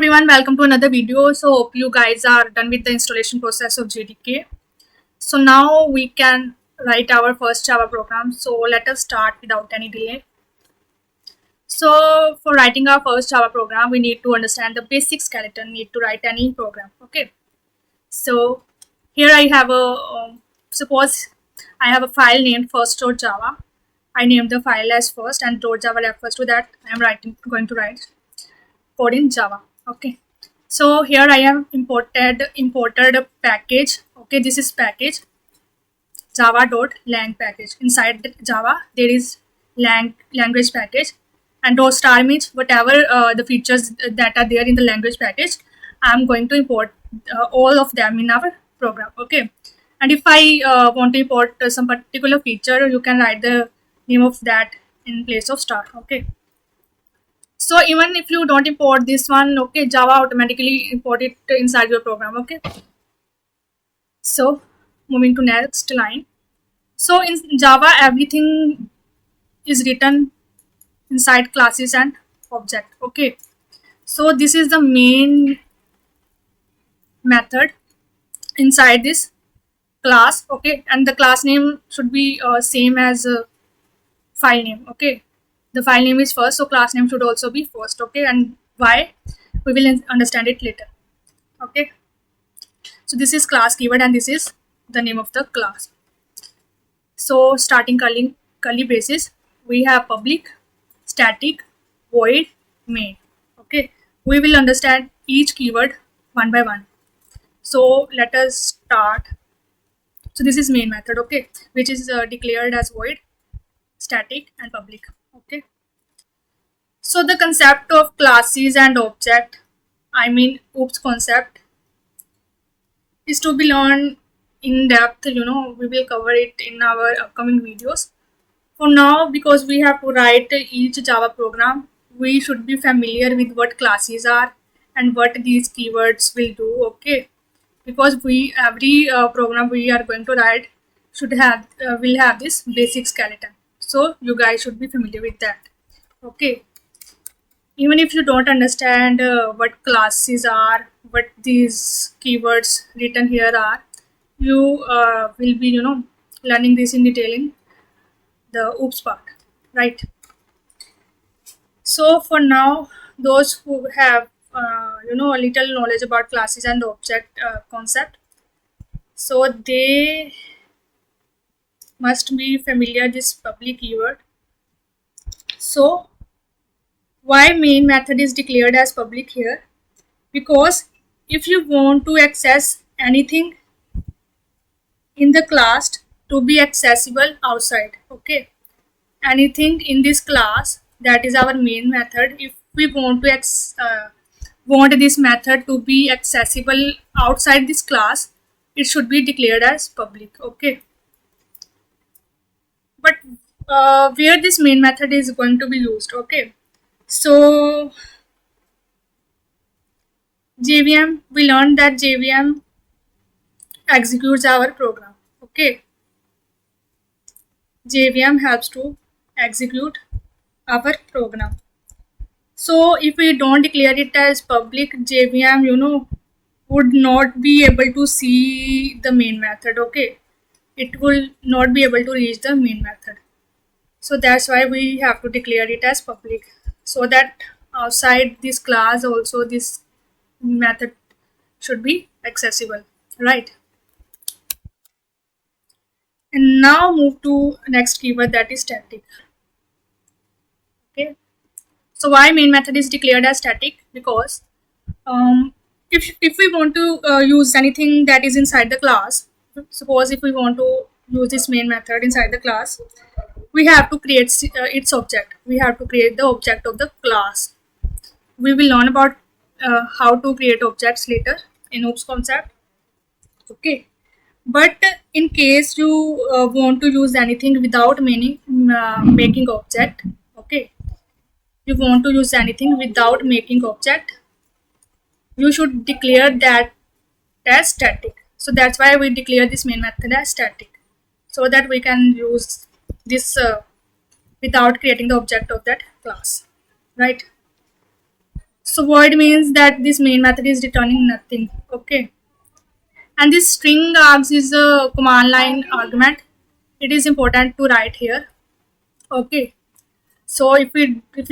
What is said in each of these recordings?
Everyone, welcome to another video. So hope you guys are done with the installation process of JDK. So now we can write our first Java program. So let us start without any delay. So for writing our first Java program, we need to understand the basic skeleton need to write any program. Okay. So here I have a suppose I have a file named first.java. I named the file as first and .java refers to that I am going to write code in Java. Okay. So here I have imported a package. Okay, this is package java.lang package. Inside the Java there is language package, and dot star means whatever the features that are there in the language package. I'm going to import all of them in our program. Okay, and if I want to import some particular feature, you can write the name of that in place of star. Okay. So even if you don't import this one, okay, Java automatically import it inside your program. Okay. So moving to next line. So in Java, everything is written inside classes and object. Okay. So this is the main method inside this class. Okay, and the class name should be same as file name. Okay, the file name is first, so class name should also be first. Okay, and why we will understand it later. Okay, so this is class keyword and this is the name of the class. So starting curly braces, we have public, static, void, main. Okay, we will understand each keyword one by one. So let us start. So this is main method. Okay, which is declared as void, static and public. Okay, so the concept of classes and object, OOPS concept, is to be learned in depth. We will cover it in our upcoming videos. For now, because we have to write each Java program, we should be familiar with what classes are and what these keywords will do. Okay, because every program we are going to write should have will have this basic skeleton, so you guys should be familiar with that. Okay, even if you don't understand what classes are, what these keywords written here are, you will be learning this in detail in the oops part, right? So for now, those who have a little knowledge about classes and object concept, so they must be familiar this public keyword. So why main method is declared as public here? Because if you want to access anything in the class to be accessible outside, okay, anything in this class, that is our main method. If we want to want this method to be accessible outside this class, it should be declared as public. Okay, but where this main method is going to be used? Okay, so JVM, we learned that JVM executes our program. Okay, JVM helps to execute our program. So if we don't declare it as public, JVM would not be able to see the main method. Okay, it will not be able to reach the main method. So that's why we have to declare it as public, so that outside this class also this method should be accessible, right? And now move to next keyword, that is static. Okay, so why main method is declared as static? Because if we want to use anything that is inside the class, suppose if we want to use this main method inside the class, we have to create its object. We have to create the object of the class. We will learn about how to create objects later in OOPS concept. Okay, but in case you want to use anything without making object, okay, you want to use anything without making object, you should declare that as static. So that's why we declare this main method as static, so that we can use this without creating the object of that class, right? So void means that this main method is returning nothing. Okay, and this string args is a command line argument. It is important to write here. Okay, so if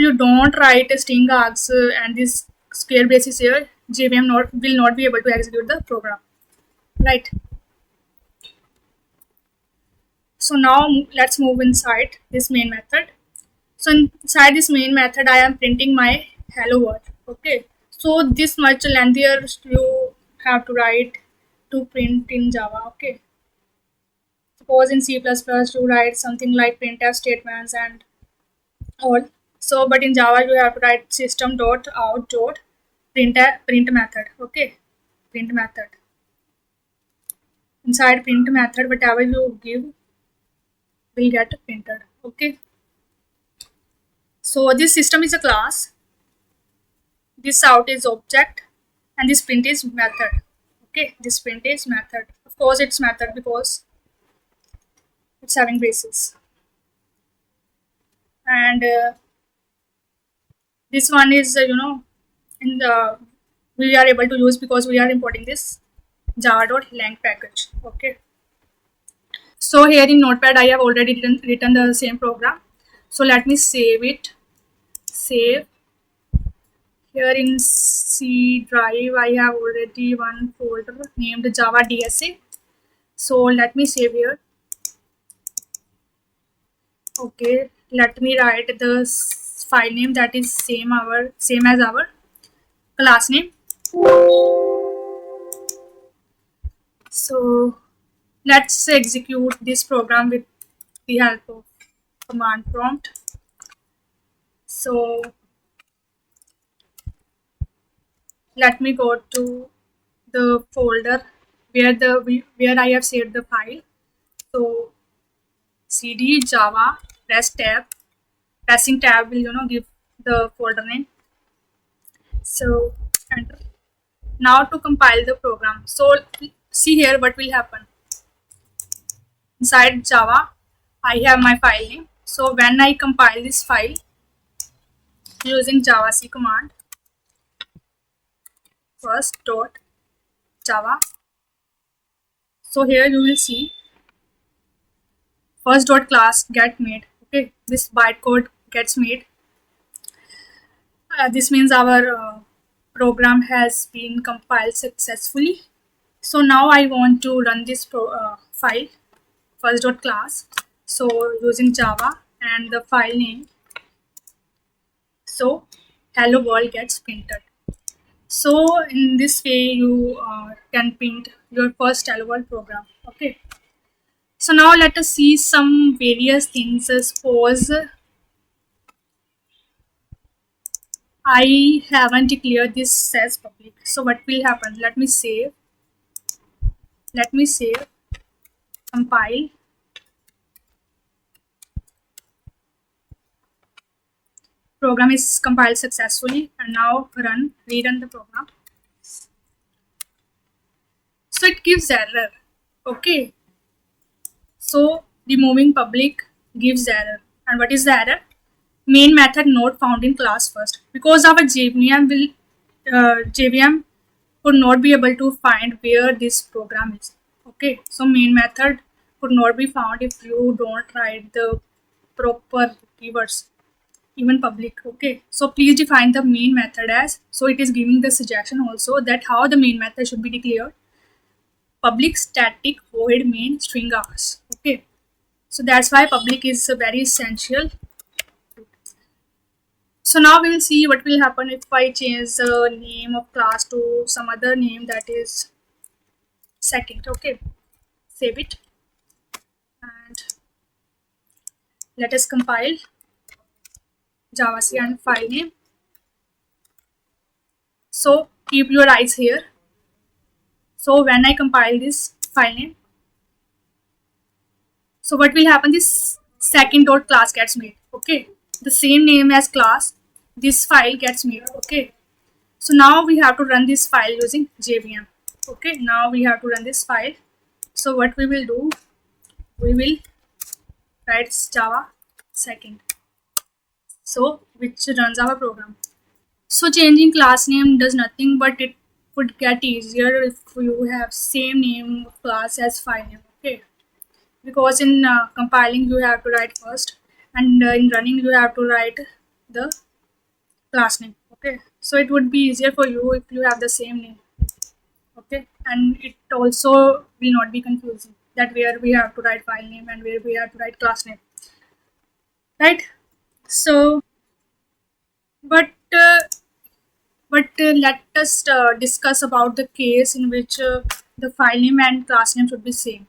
you don't write a string args and this square braces here, JVM will not be able to execute the program, right? So now let's move inside this main method. So inside this main method, I am printing my hello world. Okay. So this much lengthier you have to write to print in Java. Okay. Suppose in C++ you write something like printf statements and all. So but in Java you have to write system.out.print method. Okay. Print method. Inside print method, whatever you give will get printed. Okay. So this system is a class, this out is object, and this print is method. Okay, this print is method. Of course it's method because it's having braces. And this one is in the we are able to use because we are importing this java.lang package. Okay, so here in notepad I have already written the same program. So let me save it. Save. Here in C drive, I have already one folder named Java DSA. So let me save here. Okay, let me write the file name that is same as our class name. So let's execute this program with the help of command prompt. So let me go to the folder where I have saved the file. So cd java press tab. Pressing tab will give the folder name. So enter. Now to compile the program. So see here what will happen. Inside Java, I have my file name. So when I compile this file using javac command, first dot java. So here you will see first dot class get made. Okay, this bytecode gets made. This means our program has been compiled successfully. So now I want to run this file first dot class. So using Java and the file name. So hello world gets printed. So in this way you can print your first hello world program. Okay. So now let us see some various things. Suppose I haven't declared this as public. So what will happen? Let me save. Compile. Program is compiled successfully and now rerun the program. So it gives error. Okay. So removing public gives error. And what is the error? Main method not found in class first, because our JVM would not be able to find where this program is. Okay, so main method could not be found if you don't write the proper keywords, even public. Okay, so please define the main method as, so it is giving the suggestion also that how the main method should be declared. Public static void main string hours. Okay, so that's why public is very essential. So now we will see what will happen if I change the name of class to some other name that is second. Okay, save it and let us compile javac and file name. So keep your eyes here. So when I compile this file name, so what will happen? This second dot class gets made. Okay, the same name as class, this file gets made. Okay, so now we have to run this file using JVM. Okay, now we have to run this file. So what we will do, we will write java second, so which runs our program. So changing class name does nothing, but it would get easier if you have same name of class as file name. Okay, because in compiling you have to write first, and in running you have to write the class name. Okay, so it would be easier for you if you have the same name. Okay, and it also will not be confusing that where we have to write file name and where we have to write class name, right? So, but uh, but let us discuss about the case in which the file name and class name should be same.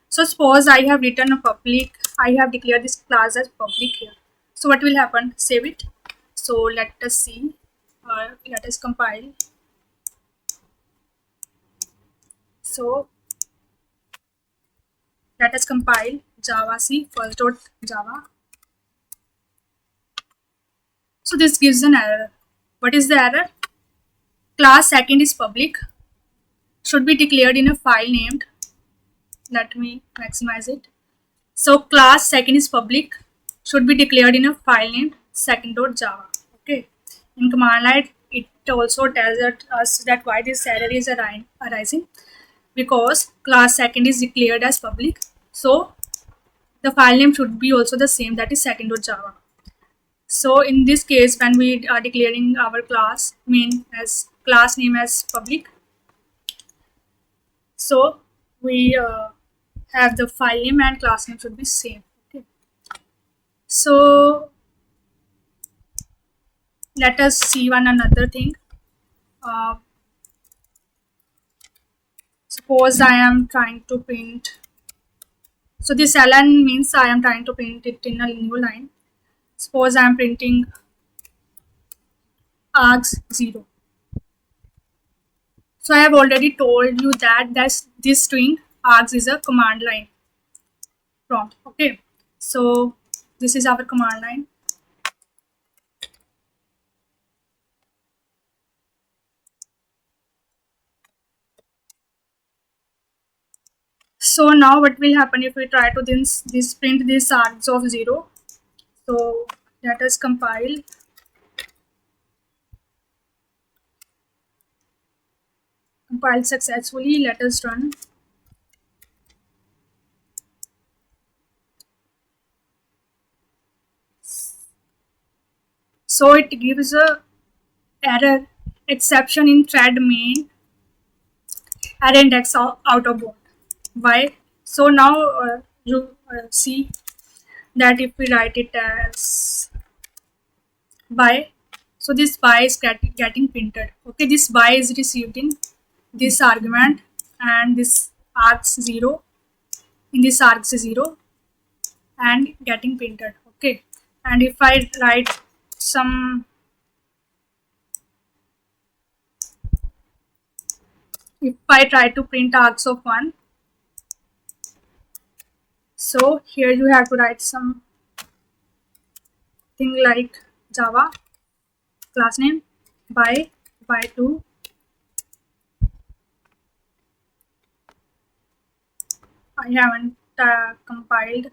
So suppose I have written a public, I have declared this class as public here. So what will happen? Save it. So let us see. Let us compile. So let us compile Java C first dot Java. So this gives an error. What is the error? Class second is public, should be declared in a file named. Let me maximize it. So class second is public, should be declared in a file named second.java. Okay. In command line, it also tells us that why this error is arising, because class second is declared as public. So the file name should be also the same, that is second.java. So in this case, when we are declaring our class name as public, so we have the file name and class name should be same. Okay. So let us see one another thing. Uh, Suppose I am trying to print. So this ln means I am trying to print it in a new line. Suppose I am printing args0. So I have already told you that this string args is a command line prompt. Okay. So this is our command line. So now what will happen if we try to this print this args of 0. So let us compile. Compiled successfully. Let us run. So it gives a error exception in thread main array index out of board. Why? So now you see that if we write it as by, so this by is getting printed. Okay, this by is received in this argument and this args0 in this args0 and getting printed. Okay, and if I write some, if I try to print args of 1, so here you have to write some thing like Java class name by 2. I haven't compiled.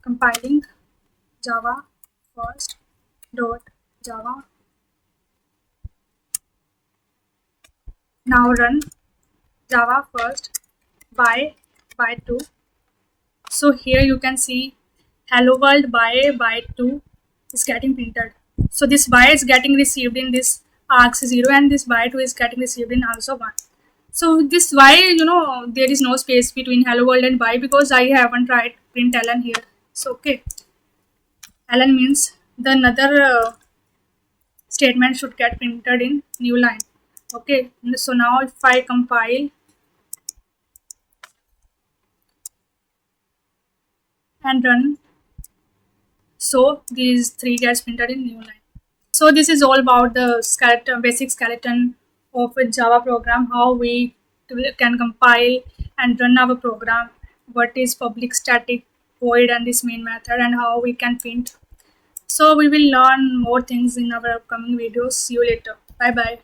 Compiling Java first dot Java. Now run Java first by 2. So here you can see hello world by 2 is getting printed. So this by is getting received in this args0 and this by 2 is getting received in also 1. So this why there is no space between hello world and by, because I haven't tried print ln here. So okay, ln means the another statement should get printed in new line. Okay, so now if I compile and run, so these three gets printed in new line. So this is all about the skeleton, basic skeleton of a Java program, how we can compile and run our program, what is public static void and this main method, and how we can print. So we will learn more things in our upcoming videos. See you later. Bye bye.